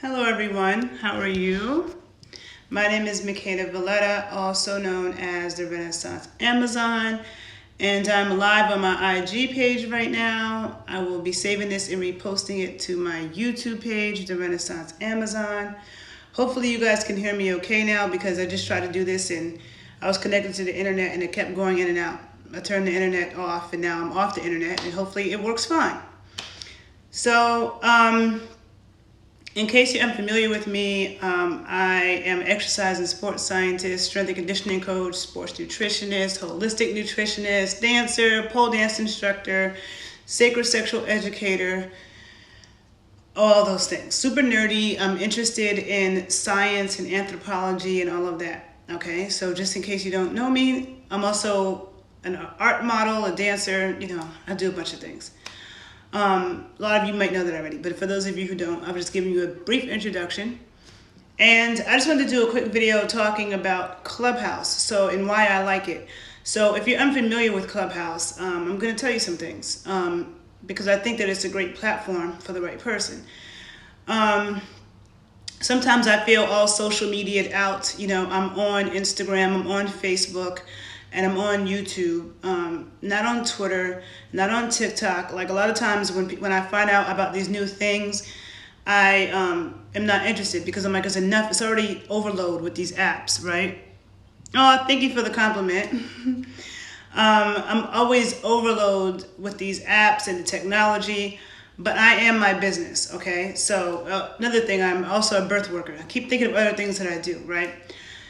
Hello everyone, how are you? My name is Makeda Valletta, also known as the Renaissance Amazon, and I'm live on my IG page right now. I will be saving this and reposting it to my YouTube page, the Renaissance Amazon. Hopefully you guys can hear me okay now because I just tried to do this and I was connected to the internet and it kept going in and out. I turned the internet off and now I'm off the internet and hopefully it works fine. So, in case you're unfamiliar with me, I am exercise and sports scientist, strength and conditioning coach, sports nutritionist, holistic nutritionist, dancer, pole dance instructor, sacred sexual educator, all those things. Super nerdy. I'm interested in science and anthropology and all of that. Okay, so just in case you don't know me, I'm also an art model, a dancer, I do a bunch of things. A lot of you might know that already, but for those of you who don't, I'm just giving you a brief introduction. And I just wanted to do a quick video talking about Clubhouse, and why I like it. So if you're unfamiliar with Clubhouse, I'm going to tell you some things because I think that it's a great platform for the right person. Sometimes I feel all social media'd out. I'm on Instagram, I'm on Facebook, and I'm on YouTube, not on Twitter, not on TikTok. Like a lot of times when I find out about these new things, I am not interested because I'm like, it's enough. It's already overload with these apps, right? Oh, thank you for the compliment. I'm always overload with these apps and the technology, but I am my business, okay? So another thing, I'm also a birth worker. I keep thinking of other things that I do, right?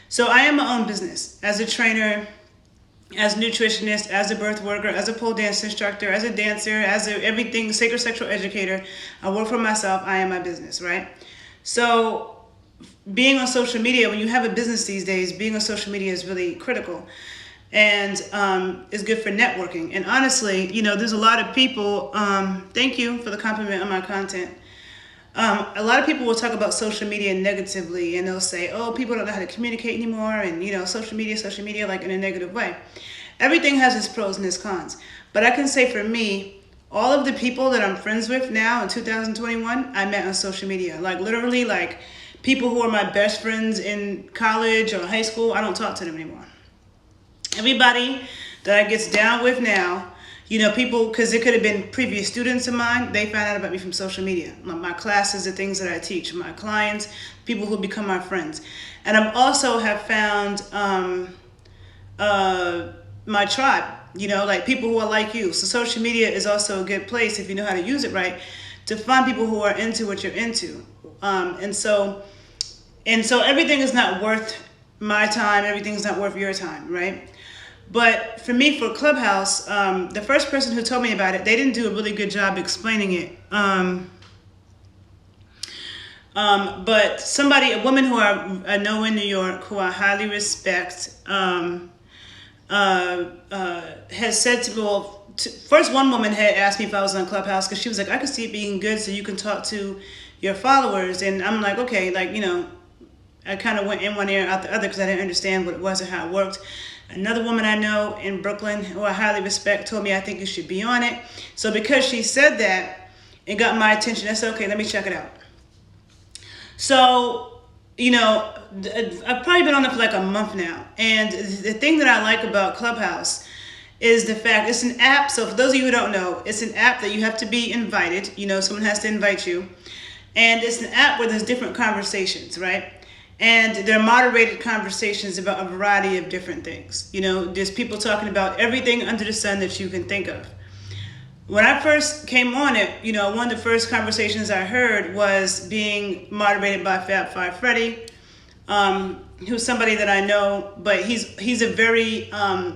So I am my own business as a trainer, as a nutritionist, as a birth worker, as a pole dance instructor, as a dancer, as everything, sacred sexual educator. I work for myself. I am my business, right? So being on social media, when you have a business these days, being on social media is really critical and is good for networking. And honestly, there's a lot of people, thank you for the compliment on my content. A lot of people will talk about social media negatively and they'll say, oh, people don't know how to communicate anymore and, social media, like in a negative way. Everything has its pros and its cons. But I can say for me, all of the people that I'm friends with now in 2021, I met on social media. Like literally like people who are my best friends in college or high school, I don't talk to them anymore. Everybody that I gets down with now, people, because it could have been previous students of mine, they found out about me from social media. My classes, the things that I teach, my clients, people who become my friends. And I've also have found my tribe, like people who are like you. So social media is also a good place, if you know how to use it right, to find people who are into what you're into. And so everything is not worth my time, everything's not worth your time, right? But for me, for Clubhouse, the first person who told me about it, they didn't do a really good job explaining it. But a woman who I know in New York, who I highly respect, has said to me, first one woman had asked me if I was on Clubhouse because she was like, I could see it being good so you can talk to your followers. And I'm like, okay, I kind of went in one ear out the other because I didn't understand what it was and how it worked. Another woman I know in Brooklyn who I highly respect told me I think you should be on it. So because she said that, it got my attention. I said, okay, let me check it out. So, I've probably been on it for like a month now. And the thing that I like about Clubhouse is the fact it's an app. So for those of you who don't know, it's an app that you have to be invited. Someone has to invite you. And it's an app where there's different conversations, right? And they're moderated conversations about a variety of different things. There's people talking about everything under the sun that you can think of. When I first came on it, one of the first conversations I heard was being moderated by Fab Five Freddy, who's somebody that I know, but he's a very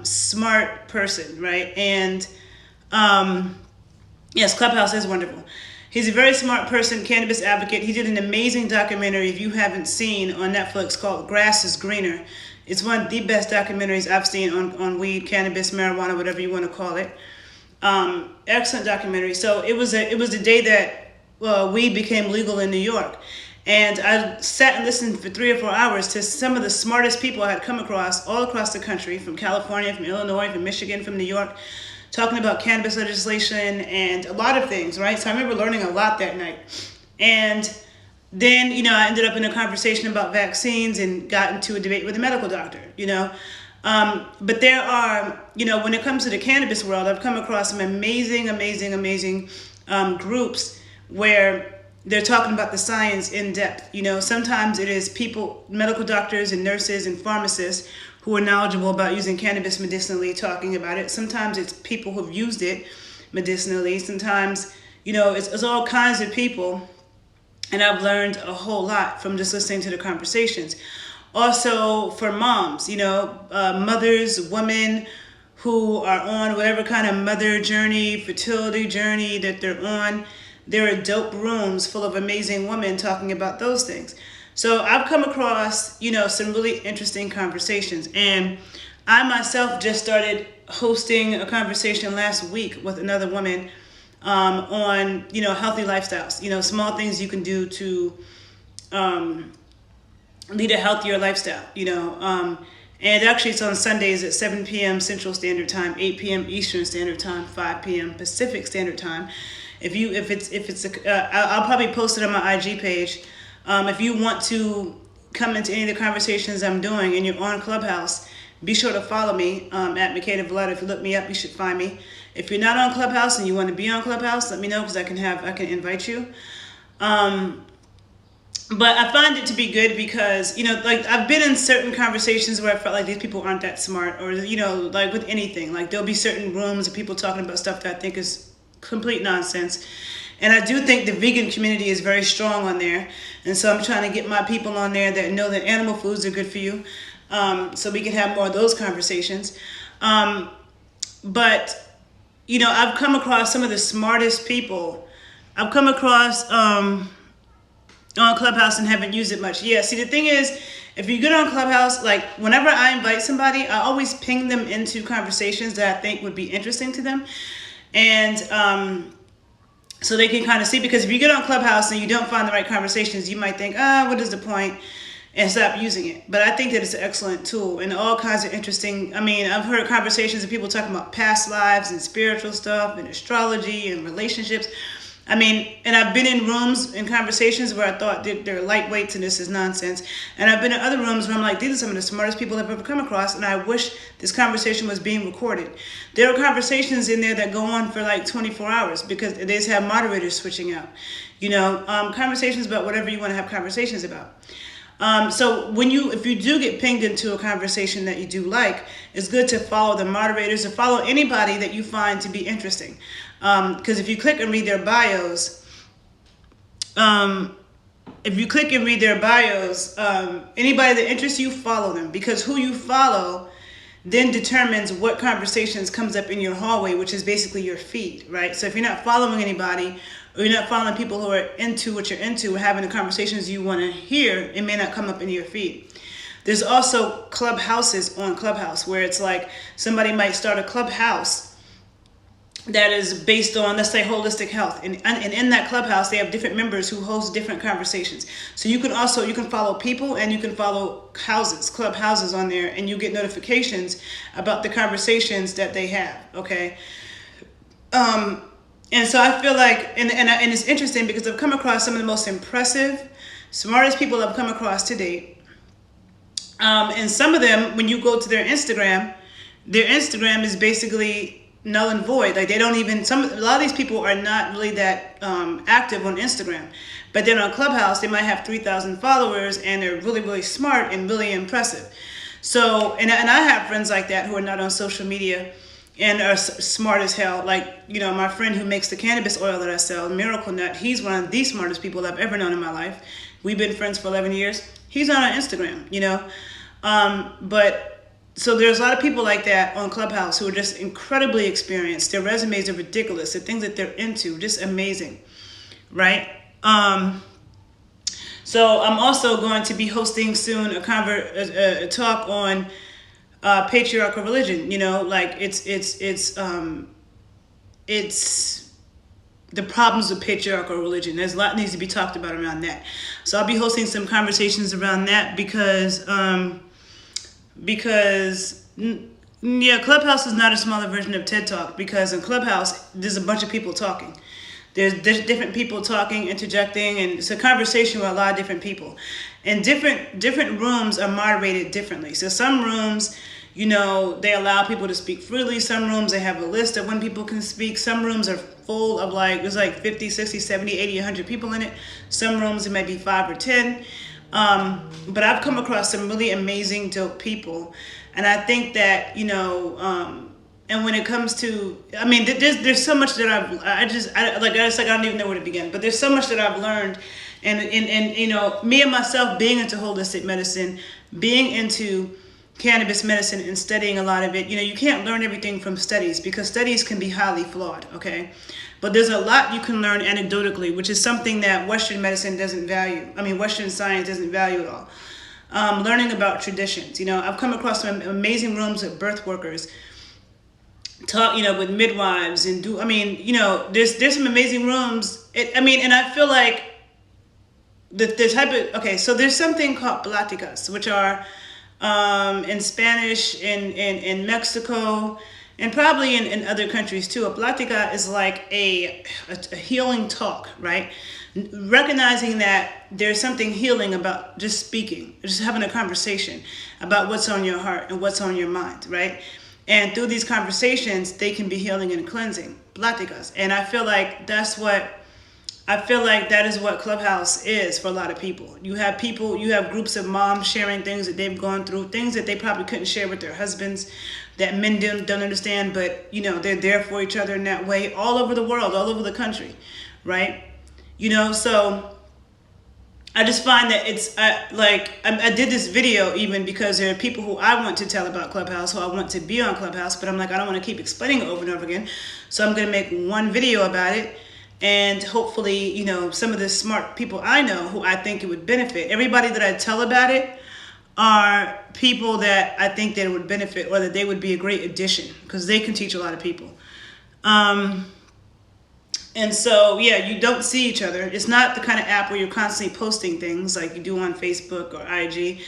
smart person, right? And yes, Clubhouse is wonderful. He's a very smart person, cannabis advocate. He did an amazing documentary, if you haven't seen, on Netflix called Grass is Greener. It's one of the best documentaries I've seen on weed, cannabis, marijuana, whatever you want to call it. Excellent documentary. So it was the day that weed became legal in New York. And I sat and listened for 3 or 4 hours to some of the smartest people I had come across all across the country, from California, from Illinois, from Michigan, from New York, talking about cannabis legislation and a lot of things, right? So I remember learning a lot that night. And then, I ended up in a conversation about vaccines and got into a debate with a medical doctor, But there are, when it comes to the cannabis world, I've come across some amazing, amazing, amazing groups where they're talking about the science in depth. Sometimes it is people, medical doctors and nurses and pharmacists who are knowledgeable about using cannabis medicinally talking about it. Sometimes it's people who've used it medicinally. Sometimes, it's all kinds of people. And I've learned a whole lot from just listening to the conversations. Also for moms, mothers, women who are on whatever kind of mother journey, fertility journey that they're on. There are dope rooms full of amazing women talking about those things. So I've come across, some really interesting conversations. And I myself just started hosting a conversation last week with another woman on, healthy lifestyles, small things you can do to lead a healthier lifestyle, and actually it's on Sundays at 7 p.m. Central Standard Time, 8 p.m. Eastern Standard Time, 5 p.m. Pacific Standard Time. I'll probably post it on my IG page. If you want to come into any of the conversations I'm doing and you're on Clubhouse, be sure to follow me at Makeda Valletta. If you look me up, you should find me. If you're not on Clubhouse and you want to be on Clubhouse, let me know because I can invite you. But I find it to be good because, I've been in certain conversations where I felt like these people aren't that smart, or, like with anything, like there'll be certain rooms of people talking about stuff that I think is complete nonsense. And I do think the vegan community is very strong on there. And so I'm trying to get my people on there that know that animal foods are good for you. So we can have more of those conversations. But, I've come across some of the smartest people. I've come across on Clubhouse and haven't used it much. Yeah, see, the thing is, if you get on Clubhouse, like whenever I invite somebody, I always ping them into conversations that I think would be interesting to them. And so they can kind of see, because if you get on Clubhouse and you don't find the right conversations, you might think, what is the point? And stop using it. But I think that it's an excellent tool and all kinds of interesting, I've heard conversations of people talking about past lives and spiritual stuff and astrology and relationships. And I've been in rooms and conversations where I thought they're lightweights and this is nonsense. And I've been in other rooms where I'm like, these are some of the smartest people I've ever come across, and I wish this conversation was being recorded. There are conversations in there that go on for like 24 hours because they just have moderators switching out. Conversations about whatever you want to have conversations about. So if you do get pinged into a conversation that you do like, it's good to follow the moderators or follow anybody that you find to be interesting. Because if you click and read their bios, anybody that interests you, follow them, because who you follow then determines what conversations comes up in your hallway, which is basically your feed, right? So if you're not following anybody, or you're not following people who are into what you're into or having the conversations you want to hear, it may not come up in your feed. There's also clubhouses on Clubhouse where it's like somebody might start a clubhouse that is based on, let's say, holistic health. And in that clubhouse, they have different members who host different conversations. So you can follow people and you can follow clubhouses on there, and you get notifications about the conversations that they have, okay? And so I feel like, and it's interesting because I've come across some of the most impressive, smartest people I've come across to date. And some of them, when you go to their Instagram is basically null and void. Like a lot of these people are not really that active on Instagram. But then on Clubhouse, they might have 3,000 followers and they're really, really smart and really impressive. So, and I have friends like that who are not on social media and are smart as hell. Like, my friend who makes the cannabis oil that I sell, Miracle Nut, he's one of the smartest people I've ever known in my life. We've been friends for 11 years. He's on Instagram, So there's a lot of people like that on Clubhouse who are just incredibly experienced. Their resumes are ridiculous. The things that they're into, just amazing, right? So I'm also going to be hosting soon a talk on patriarchal religion. It's the problems with patriarchal religion. There's a lot that needs to be talked about around that. So I'll be hosting some conversations around that because Clubhouse is not a smaller version of TED Talk, because in Clubhouse, there's a bunch of people talking. There's different people talking, interjecting, and it's a conversation with a lot of different people. And different rooms are moderated differently. So some rooms, they allow people to speak freely. Some rooms, they have a list of when people can speak. Some rooms are full of there's 50, 60, 70, 80, 100 people in it. Some rooms, it might be 5 or 10. But I've come across some really amazing, dope people. And I think that, and when it comes to, there's so much that I don't even know where to begin, but there's so much that I've learned. And me and myself being into holistic medicine, being into cannabis medicine and studying a lot of it, you can't learn everything from studies because studies can be highly flawed, okay? But there's a lot you can learn anecdotally, which is something that Western medicine doesn't value. Western science doesn't value at all. Learning about traditions. I've come across some amazing rooms with birth workers, talk, with midwives and there's some amazing rooms. And I feel like so there's something called pláticas, which are in Spanish, in Mexico, and probably in other countries too. A plática is like a healing talk, right? Recognizing that there's something healing about just speaking, just having a conversation about what's on your heart and what's on your mind, right? And through these conversations, they can be healing and cleansing, pláticas. And I feel like that is what Clubhouse is for a lot of people. You have groups of moms sharing things that they've gone through, things that they probably couldn't share with their husbands, that men don't understand, but they're there for each other in that way, all over the world, all over the country, right? So I just find that I did this video even because there are people who I want to tell about Clubhouse, who I want to be on Clubhouse, but I'm like, I don't want to keep explaining it over and over again. So I'm going to make one video about it. And hopefully, some of the smart people I know who I think it would benefit. Everybody that I tell about it are people that I think that it would benefit or that they would be a great addition because they can teach a lot of people. And so, yeah, you don't see each other. It's not the kind of app where you're constantly posting things like you do on Facebook or IG.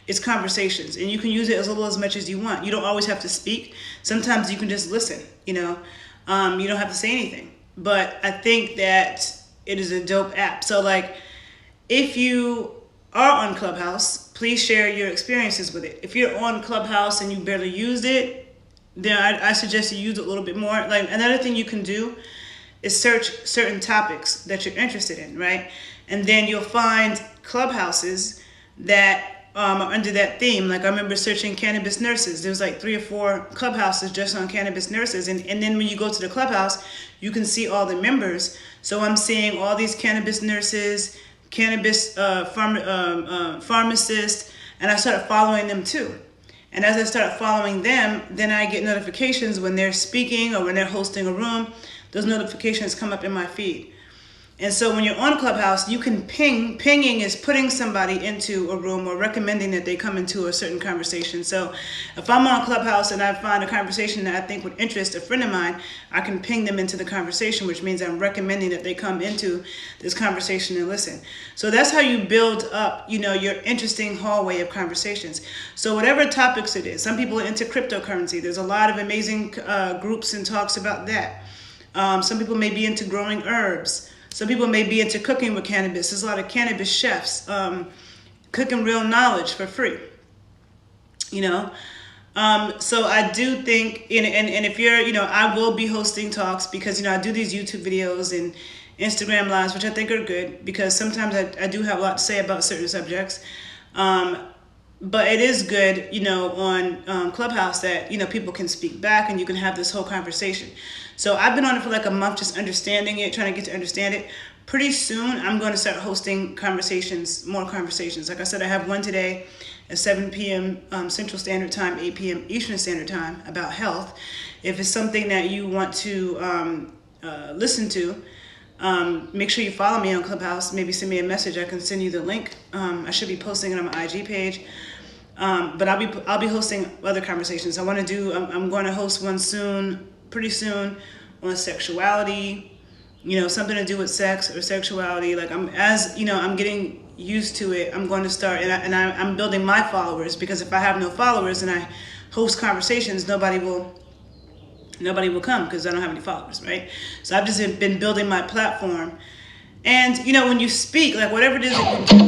It's conversations, and you can use it as little as much as you want. You don't always have to speak. Sometimes you can just listen, you don't have to say anything. But I think that it is a dope app. So if you are on Clubhouse, please share your experiences with it. If you're on Clubhouse and you barely used it, then I suggest you use it a little bit more. Another thing you can do is search certain topics that you're interested in, right? And then you'll find clubhouses that are under that theme. I remember searching cannabis nurses. There was 3 or 4 clubhouses just on cannabis nurses. And then when you go to the clubhouse, you can see all the members. So I'm seeing all these cannabis nurses, cannabis pharmacists, and I started following them too. And as I started following them, then I get notifications when they're speaking or when they're hosting a room. Those notifications come up in my feed. And so when you're on Clubhouse, you can ping. Pinging is putting somebody into a room or recommending that they come into a certain conversation. So if I'm on Clubhouse and I find a conversation that I think would interest a friend of mine, I can ping them into the conversation, which means I'm recommending that they come into this conversation and listen. So that's how you build up, your interesting hallway of conversations. So whatever topics it is, some people are into cryptocurrency. There's a lot of amazing groups and talks about that. Some people may be into growing herbs. Some people may be into cooking with cannabis. There's a lot of cannabis chefs cooking real knowledge for free, So I do think, and if you're, I will be hosting talks because, I do these YouTube videos and Instagram lives, which I think are good because sometimes I do have a lot to say about certain subjects. But it is good, on Clubhouse that, people can speak back and you can have this whole conversation. So I've been on it for a month, just understanding it, trying to get to understand it. Pretty soon, I'm going to start hosting more conversations. Like I said, I have one today at 7 p.m. Central Standard Time, 8 p.m. Eastern Standard Time about health. If it's something that you want to listen to, make sure you follow me on Clubhouse. Maybe send me a message. I can send you the link. I should be posting it on my IG page. But I'll be hosting other conversations. I'm going to host one pretty soon on sexuality, something to do with sex or sexuality. I'm getting used to it. I'm going to start, and I'm building my followers because if I have no followers and I host conversations, nobody will nobody will come because I don't have any followers, right? So I've just been building my platform. And, you know, when you speak, like whatever it is that you do,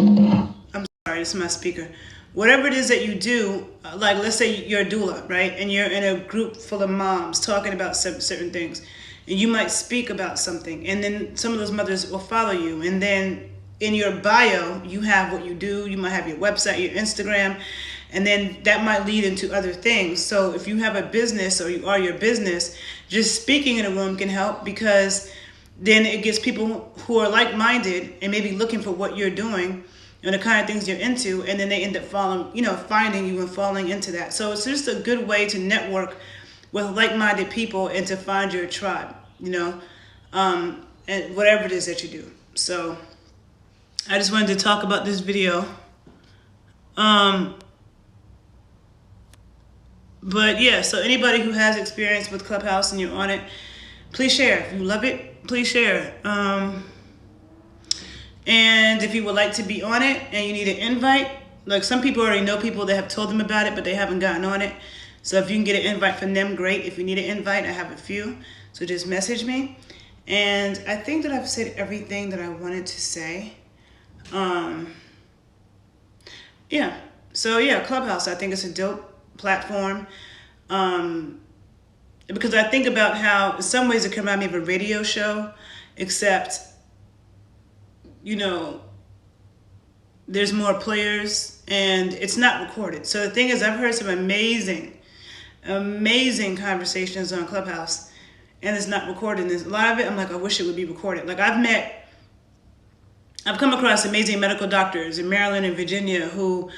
I'm sorry, this is my speaker. Whatever it is that you do, like let's say you're a doula, right? And you're in a group full of moms talking about certain things. And you might speak about something. And then some of those mothers will follow you. And then in your bio, you have what you do. You might have your website, your Instagram. And then that might lead into other things. So if you have a business or you are your business, just speaking in a room can help, because then it gets people who are like-minded and maybe looking for what you're doing and the kind of things you're into, and then they end up finding you and falling into that. So it's just a good way to network with like-minded people and to find your tribe, and whatever it is that you do. So I just wanted to talk about this video. But yeah, so anybody who has experience with Clubhouse and you're on it, please share. If you love it, please share. And if you would like to be on it and you need an invite, like some people already know people that have told them about it, but they haven't gotten on it. So if you can get an invite from them, great. If you need an invite, I have a few. So just message me. And I think that I've said everything that I wanted to say. Yeah. So yeah, Clubhouse, I think it's a dope platform. Because I think about how in some ways it can remind me of a radio show, except, there's more players and it's not recorded. So the thing is, I've heard some amazing conversations on Clubhouse, and it's not recorded. And there's a lot of it, I'm like, I wish it would be recorded. Like I've come across amazing medical doctors in Maryland and Virginia who,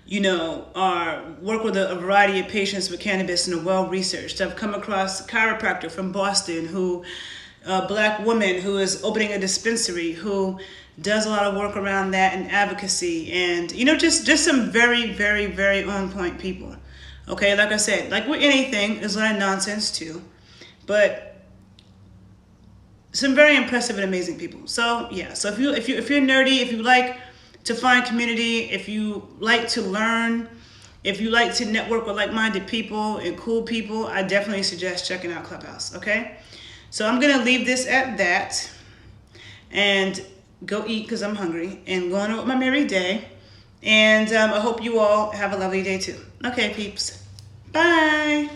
work with a variety of patients with cannabis and are well-researched. I've come across a chiropractor from Boston a black woman who is opening a dispensary, who does a lot of work around that and advocacy, and just some very, very, very on point people. Okay, like I said, like with anything, there's a lot of nonsense too, but some very impressive and amazing people. So yeah, so if you're nerdy, if you like to find community, if you like to learn, if you like to network with like-minded people and cool people, I definitely suggest checking out Clubhouse. Okay, so I'm gonna leave this at that and go eat because I'm hungry, and going on with my merry day. And I hope you all have a lovely day too. Okay, peeps. Bye.